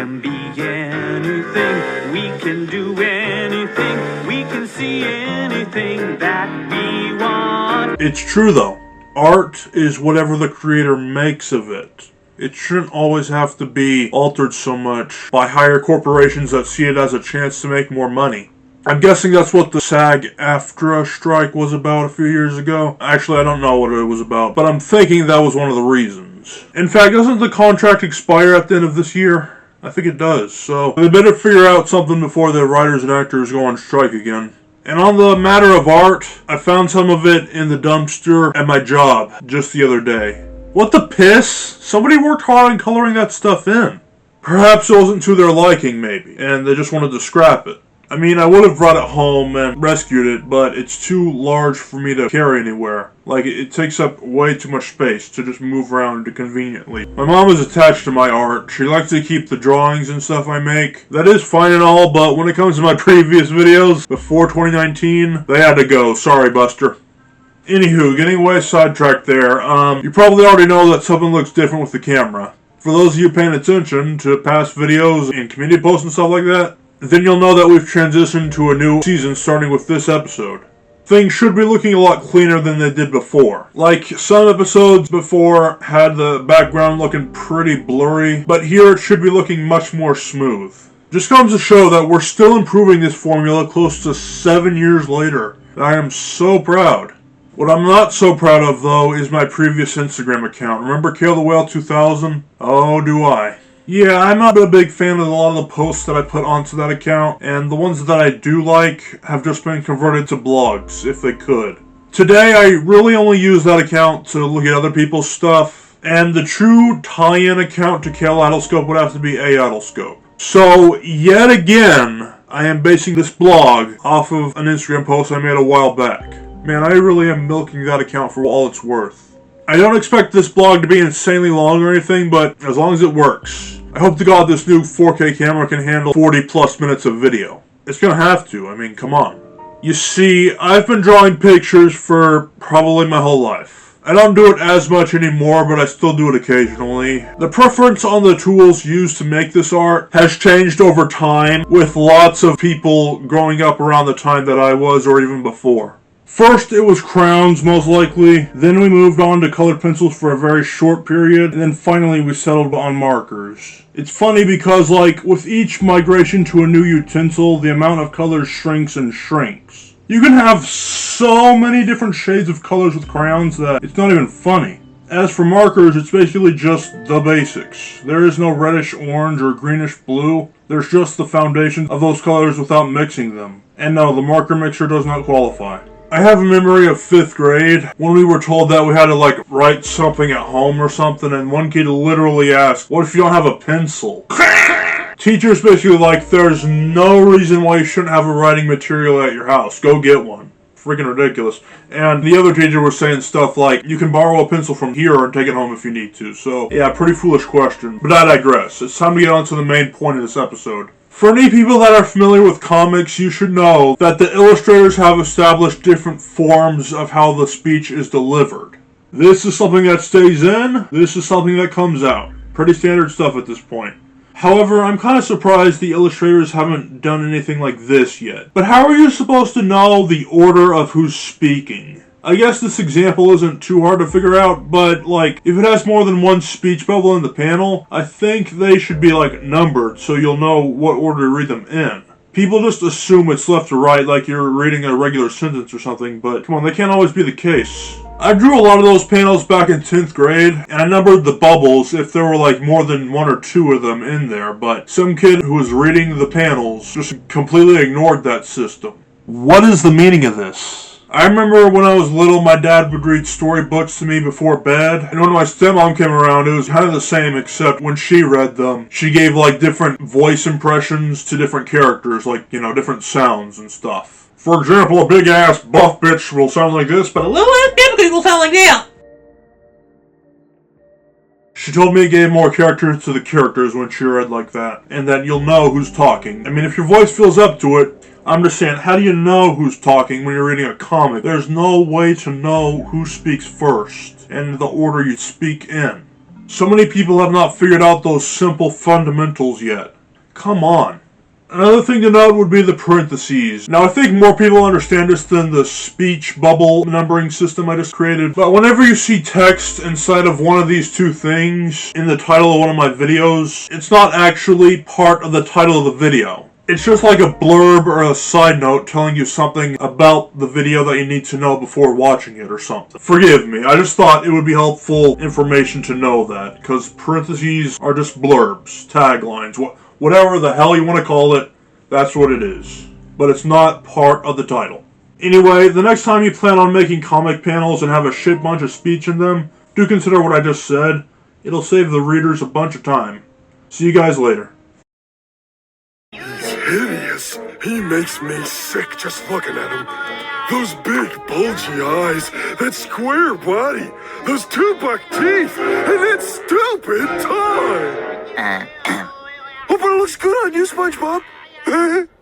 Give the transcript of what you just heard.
can be anything, we can do anything, we can see anything that we want. It's true though. Art is whatever the creator makes of it. It shouldn't always have to be altered so much by higher corporations that see it as a chance to make more money. I'm guessing that's what the SAG-AFTRA strike was about a few years ago. Actually, I don't know what it was about, but I'm thinking that was one of the reasons. In fact, doesn't the contract expire at the end of this year? I think it does, so they better figure out something before the writers and actors go on strike again. And on the matter of art, I found some of it in the dumpster at my job just the other day. What the piss? Somebody worked hard on coloring that stuff in. Perhaps it wasn't to their liking, maybe, and they just wanted to scrap it. I mean, I would have brought it home and rescued it, but it's too large for me to carry anywhere. Like, it takes up way too much space to just move around conveniently. My mom is attached to my art. She likes to keep the drawings and stuff I make. That is fine and all, but when it comes to my previous videos, before 2019, they had to go. Sorry, Buster. Anywho, getting way sidetracked there, you probably already know that something looks different with the camera. For those of you paying attention to past videos and community posts and stuff like that, then you'll know that we've transitioned to a new season starting with this episode. Things should be looking a lot cleaner than they did before. Like, some episodes before had the background looking pretty blurry, but here it should be looking much more smooth. Just comes to show that we're still improving this formula close to 7 years later. I am so proud. What I'm not so proud of, though, is my previous Instagram account. Remember Kale-the-Whale2000? Oh, do I. Yeah, I'm not a big fan of a lot of the posts that I put onto that account, and the ones that I do like have just been converted to blogs, if they could. Today, I really only use that account to look at other people's stuff, and the true tie-in account to Kale-Idle-Scope would have to be Idle-Scope. So, yet again, I am basing this blog off of an Instagram post I made a while back. Man, I really am milking that account for all it's worth. I don't expect this blog to be insanely long or anything, but as long as it works. I hope to God this new 4K camera can handle 40 plus minutes of video. It's gonna have to, I mean, come on. You see, I've been drawing pictures for probably my whole life. I don't do it as much anymore, but I still do it occasionally. The preference on the tools used to make this art has changed over time, with lots of people growing up around the time that I was, or even before. First, it was crowns, most likely. Then we moved on to colored pencils for a very short period. And then finally, we settled on markers. It's funny because, like, with each migration to a new utensil, the amount of colors shrinks and shrinks. You can have so many different shades of colors with crayons that it's not even funny. As for markers, it's basically just the basics. There is no reddish orange or greenish blue. There's just the foundation of those colors without mixing them. And no, the marker mixer does not qualify. I have a memory of 5th grade when we were told that we had to like write something at home or something, and one kid literally asked, "What if you don't have a pencil?" Teachers basically like, there's no reason why you shouldn't have a writing material at your house. Go get one. Freaking ridiculous. And the other teacher was saying stuff like, you can borrow a pencil from here and take it home if you need to. So yeah, pretty foolish question. But I digress. It's time to get on to the main point of this episode. For any people that are familiar with comics, you should know that the illustrators have established different forms of how the speech is delivered. This is something that stays in, this is something that comes out. Pretty standard stuff at this point. However, I'm kind of surprised the illustrators haven't done anything like this yet. But how are you supposed to know the order of who's speaking? I guess this example isn't too hard to figure out, but like, if it has more than one speech bubble in the panel, I think they should be like numbered so you'll know what order to read them in. People just assume it's left to right like you're reading a regular sentence or something, but come on, that can't always be the case. I drew a lot of those panels back in 10th grade, and I numbered the bubbles if there were like more than 1 or 2 of them in there, but some kid who was reading the panels just completely ignored that system. What is the meaning of this? I remember when I was little, my dad would read storybooks to me before bed, and when my stepmom came around, it was kind of the same, except when she read them, she gave like different voice impressions to different characters, like, you know, different sounds and stuff. For example, a big-ass buff bitch will sound like this, but a little-ass dipstick will sound like that. She told me it gave more character to the characters when she read like that, and that you'll know who's talking. I mean, if your voice feels up to it, I'm just saying, how do you know who's talking when you're reading a comic? There's no way to know who speaks first, and the order you speak in. So many people have not figured out those simple fundamentals yet. Come on. Another thing to note would be the parentheses. Now, I think more people understand this than the speech bubble numbering system I just created, but whenever you see text inside of one of these two things in the title of one of my videos, it's not actually part of the title of the video. It's just like a blurb or a side note telling you something about the video that you need to know before watching it or something. Forgive me, I just thought it would be helpful information to know that, because parentheses are just blurbs, taglines, whatever the hell you want to call it, that's what it is. But it's not part of the title. Anyway, the next time you plan on making comic panels and have a shit bunch of speech in them, do consider what I just said. It'll save the readers a bunch of time. See you guys later. He's hideous. He makes me sick just looking at him. Those big bulgy eyes, that square body, those two-buck teeth, and that stupid tie. Oh, but it looks good on you, SpongeBob.